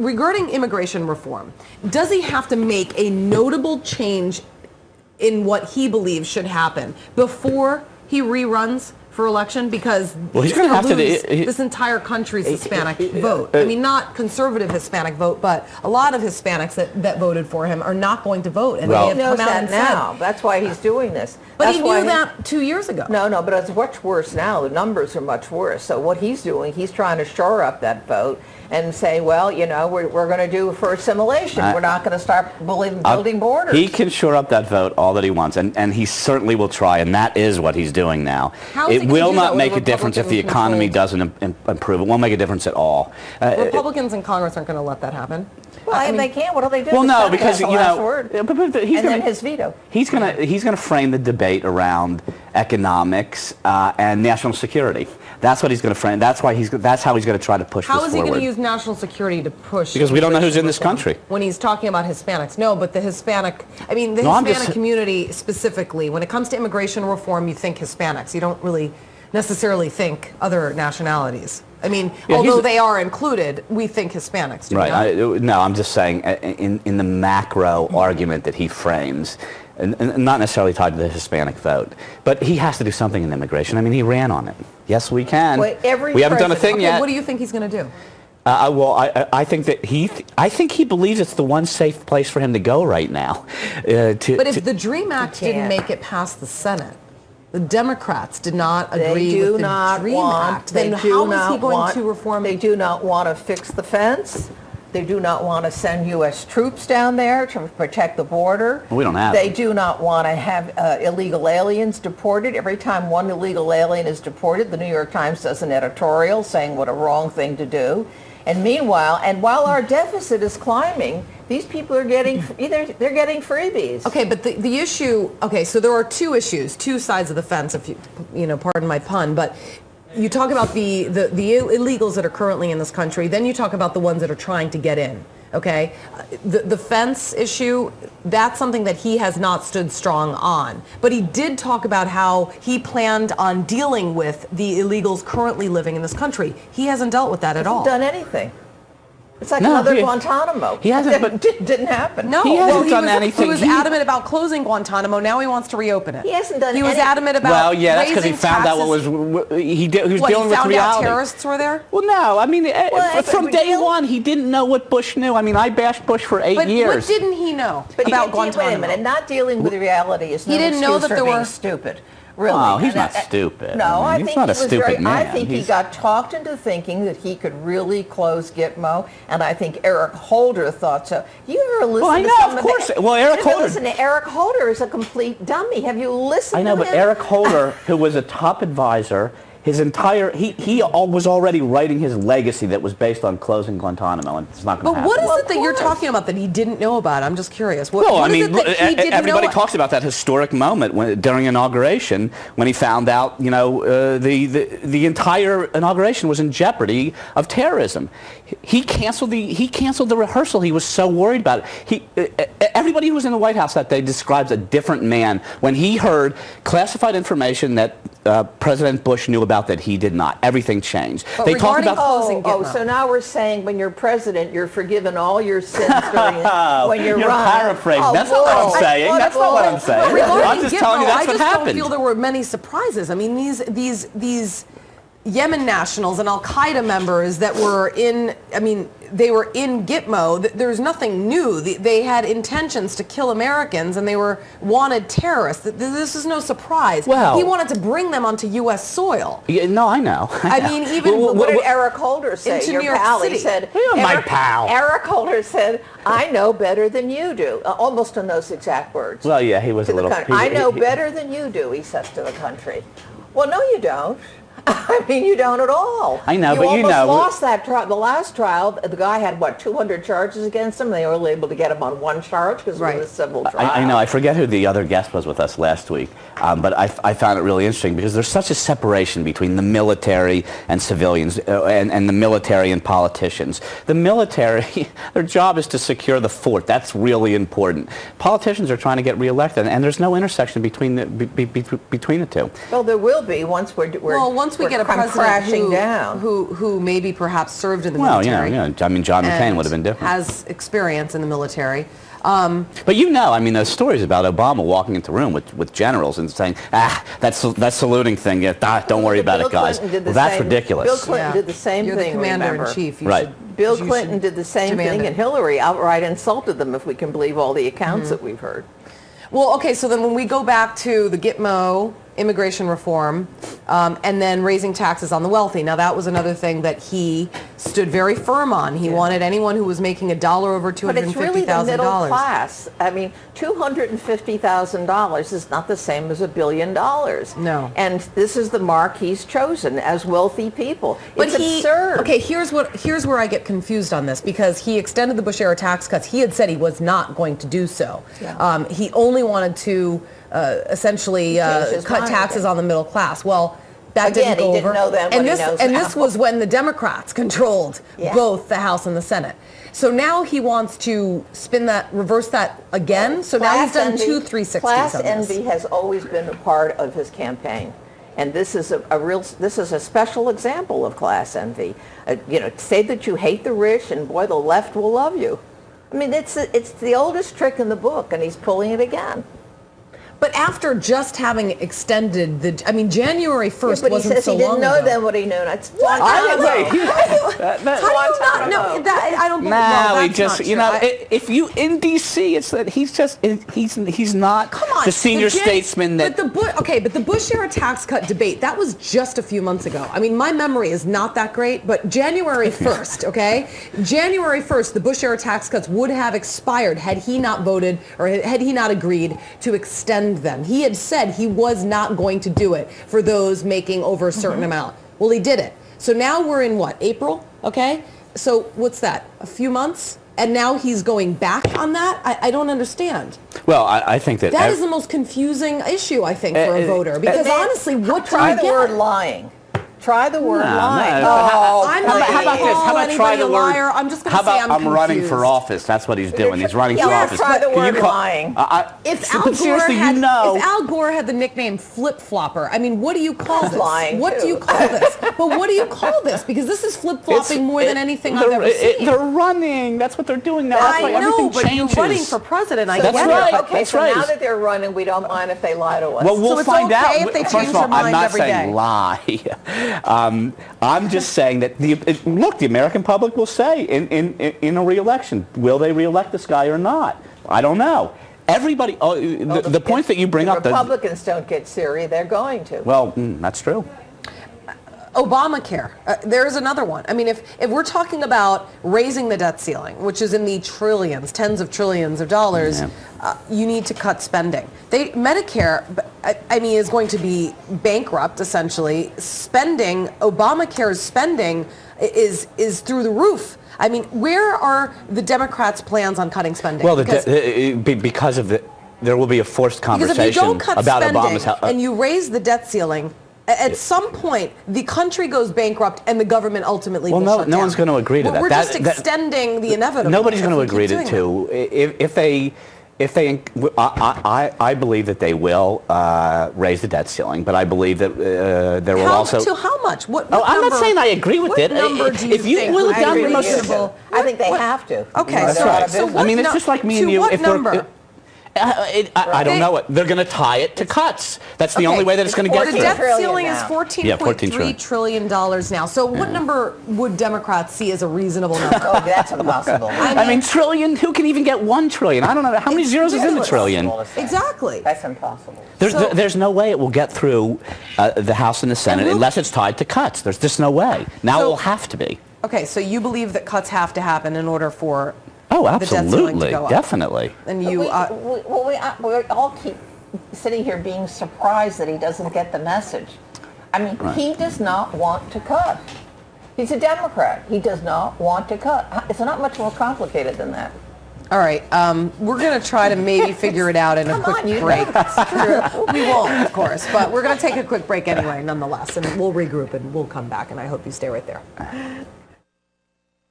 regarding immigration reform, does he have to make a notable change in what he believes should happen before he reruns for election? Because he's going to have to lose this entire country's Hispanic vote. I mean, not conservative Hispanic vote, but a lot of Hispanics that voted for him are not going to vote. And well, they have come out and now. That's why he's doing this. But he knew that 2 years ago. No, but it's much worse now. The numbers are much worse. So what he's doing, he's trying to shore up that vote and say, well, you know, we're going to do for assimilation. We're not going to start building borders. He can shore up that vote all that he wants, and he certainly will try, and that is what he's doing now. It will not make a difference if the economy doesn't improve. It won't make a difference at all. Republicans in Congress aren't going to let that happen. Well, I mean, they can't. What do they do? Well, no, because you know, then his veto. He's going to frame the debate around economics and national security. That's what he's going to frame. That's how he's going to try to push this forward. How is he going to use national security to push? Because we don't know who's in this country. When he's talking about Hispanics. No, but the Hispanic community specifically, when it comes to immigration reform, you think Hispanics. You don't really necessarily think other nationalities. I mean, although they are included, we think Hispanics. Right. No, I'm just saying in the macro argument that he frames, and not necessarily tied to the Hispanic vote, but he has to do something in immigration. I mean, he ran on it. Yes, we can. Well, we haven't done a thing yet. What do you think he's going to do? Well, I think that I think he believes it's the one safe place for him to go right now. But if the DREAM Act didn't make it past the Senate, the Democrats did not agree with the DREAM Act, then how is he going to reform it? They do not want to fix the fence. They do not want to send U.S. troops down there to protect the border. We don't have They do not want to have illegal aliens deported. Every time one illegal alien is deported, the New York Times does an editorial saying what a wrong thing to do. And meanwhile, while our deficit is climbing, these people are getting they're getting freebies. Okay, but the issue. Okay, so there are two issues, two sides of the fence, if you know, pardon my pun, but. You talk about the illegals that are currently in this country, then you talk about the ones that are trying to get in, okay? The fence issue, that's something that he has not stood strong on. But he did talk about how he planned on dealing with the illegals currently living in this country. He hasn't dealt with that at all. He hasn't done anything. It's like another Guantanamo. He hasn't, but it didn't happen. No, he hasn't done anything. He was adamant about closing Guantanamo. Now he wants to reopen it. He hasn't done. He was adamant about. Well, yeah, that's because he found out what was he was dealing with reality. He found out terrorists were there. Well, no, I mean, from day one, he didn't know what Bush knew. I mean, I bashed Bush for 8 years. But what didn't he know about Guantanamo? Wait a minute, not dealing with reality is no excuse for being stupid. Really? Oh, he's not stupid. No, I mean, think he's not a stupid man. I think he got talked into thinking that he could really close Gitmo, and I think Eric Holder thought so. You ever listen to some of course. Well, Eric Holder. Listen to Eric Holder is a complete dummy. Have you listened to him? I know, but Eric Holder, who was a top advisor, his entire he was already writing his legacy that was based on closing Guantanamo, and it's not going to happen. But what is it that you're talking about that he didn't know about? I'm just curious. What I is mean, it that he didn't everybody know? talks about that historic moment during inauguration when he found out, you know, the entire inauguration was in jeopardy of terrorism. He canceled the rehearsal. He was so worried about it. Everybody who was in the White House that day describes a different man when he heard classified information that President Bush knew about that he did not. Everything changed. But they talked about closing Gitmo. So now we're saying when you're president, you're forgiven all your sins during when you're paraphrasing. That's not what I'm saying. That's not what I'm saying. I'm just telling you that's what happened. I just don't feel there were many surprises. I mean, these Yemen nationals and Al-Qaeda members that were in, I mean, they were in Gitmo. There's nothing new. They had intentions to kill Americans, and they were wanted terrorists. This is no surprise. Well, he wanted to bring them onto U.S. soil. Yeah, no, I know. I mean, even what did Eric Holder say? Into Your New York pal. City. He said, my pal. Eric Holder said, "I know better than you do." Almost in those exact words. Well, yeah, he was a little. I know better than you do, he says to the country. Well, no, you don't. I mean, you don't at all. I know, but you know. You almost lost that trial. The last trial, the guy had, what, 200 charges against him? They were only able to get him on one charge because it was a civil trial. I know. I forget who the other guest was with us last week, but I found it really interesting because there's such a separation between the military and civilians and the military and politicians. The military, their job is to secure the fort. That's really important. Politicians are trying to get reelected, and there's no intersection between the two. Well, there will be once we're once we get a come president crashing down. who maybe perhaps served in the Well, military. I mean, John McCain and would have been different. Has experience in the military. But I mean, those stories about Obama walking into the room with generals and saying, that saluting thing, don't worry about it, guys. Well, that's ridiculous. Bill Clinton did the same You're thing, the commander remember? in chief. Right. Bill Clinton did the same demand thing, it. and Hillary outright insulted them, if we can believe all the accounts that we've heard. Well, okay, so then when we go back to the Gitmo immigration reform and then raising taxes on the wealthy. Now, that was another thing that he stood very firm on. He wanted anyone who was making $1 over $250,000. But it's really the middle class. I mean, $250,000 is not the same as $1 billion. No. And this is the mark he's chosen as wealthy people. But It's absurd. Okay, here's where I get confused on this, because he extended the Bush era tax cuts. He had said he was not going to do so. Yeah. He only wanted to essentially cut taxes on the middle class. Well, that Again, didn't go he didn't over. know then and what he this knows and now. this was when the Democrats controlled both the House and the Senate. So now he wants to reverse that again. So now he's done two 360s Class on this. envy has always been a part of his campaign. And this is a special example of class envy. Say that you hate the rich, and boy, the left will love you. I mean, it's the oldest trick in the book, and he's pulling it again. But after just having extended January 1st But he wasn't says so he didn't long know ago. then what he knew. That's What? long I time don't ago. know. I don't believe. No, well, he that's just, not true. if you in D.C., it's that he's not Come on, the senior statesman that. But the Bush era tax cut debate, that was just a few months ago. I mean, my memory is not that great, but January 1st, okay? January 1st, the Bush era tax cuts would have expired had he not voted or had he not agreed to extend them. He had said he was not going to do it for those making over a certain amount. Well, he did it. So now we're in what, April? Okay? So what's that? A few months? And now he's going back on that? I don't understand. Well, I think that That is the most confusing issue, I think, for a voter. Because honestly, what do Try you the get? word lying. Try the word lying. no. I'm How not about this? How about try the word? liar. I'm just going to say How about I'm running confused. for office? That's what he's doing. He's running for Yeah, office. try the Can word you call- lying. If but Al Gore seriously, had, if Al Gore had the nickname flip flopper, I mean, what do you call That's this? lying, What do too. you call this? But what do you call this? Because this is flip flopping more than anything I've ever seen. They're running. That's what they're doing now. That's why I know, everything but changes. you're running for president. I That's get right. it. Okay, That's so right. now that they're running, we don't mind if they lie to us. Well, we'll So it's find out. okay if they First change of all, their mind I'm not every saying day. lie. I'm just saying that look, the American public will say in a re-election, will they re-elect this guy or not? I don't know. Everybody, the point that you bring up, Republicans don't get Syria, they're going to. well, that's true. Obamacare. There's another one. I mean, if we're talking about raising the debt ceiling, which is in the trillions, tens of trillions of dollars, you need to cut spending. Medicare, I mean, is going to be bankrupt, essentially. Obamacare's spending is through the roof. I mean, where are the Democrats' plans on cutting spending? Well, because of there will be a forced conversation because if you don't cut about spending Obama's health. and you raise the debt ceiling, at some point, the country goes bankrupt and the government ultimately will shut down. No one's going to agree to that. We're just extending the inevitable. Nobody's going to if we agree keep to doing it. I believe that they will raise the debt ceiling, but I believe that there will also. To how much? What I'm number, not saying I agree with what it. Number do you If you think will would it down be to the most reasonable? I think they have to. Okay, They're That's out right. of so business. what I mean, it's just like me and you. What If they're- number? I don't know it. They're going to tie it to cuts. That's the only way that it's going to get The through. debt trillion ceiling is now. $14.3 trillion now. So what number would Democrats see as a reasonable number? Oh, that's impossible. I mean, trillion. Who can even get 1 trillion? I don't know how many zeros is in the trillion. Exactly. That's impossible. There's no way it will get through the House and the Senate unless it's tied to cuts. There's just no way. Now it will have to be. Okay, so you believe that cuts have to happen in order for Oh, the debt ceiling to absolutely, go up. definitely. And We, you, we all keep sitting here being surprised that he doesn't get the message. I mean, he does not want to cut. He's a Democrat. He does not want to cut. It's not much more complicated than that. all right, we're going to try to maybe figure it out in a Come quick on, you break. know it's true. We won't, of course, but we're going to take a quick break anyway, nonetheless, and we'll regroup and we'll come back, and I hope you stay right there.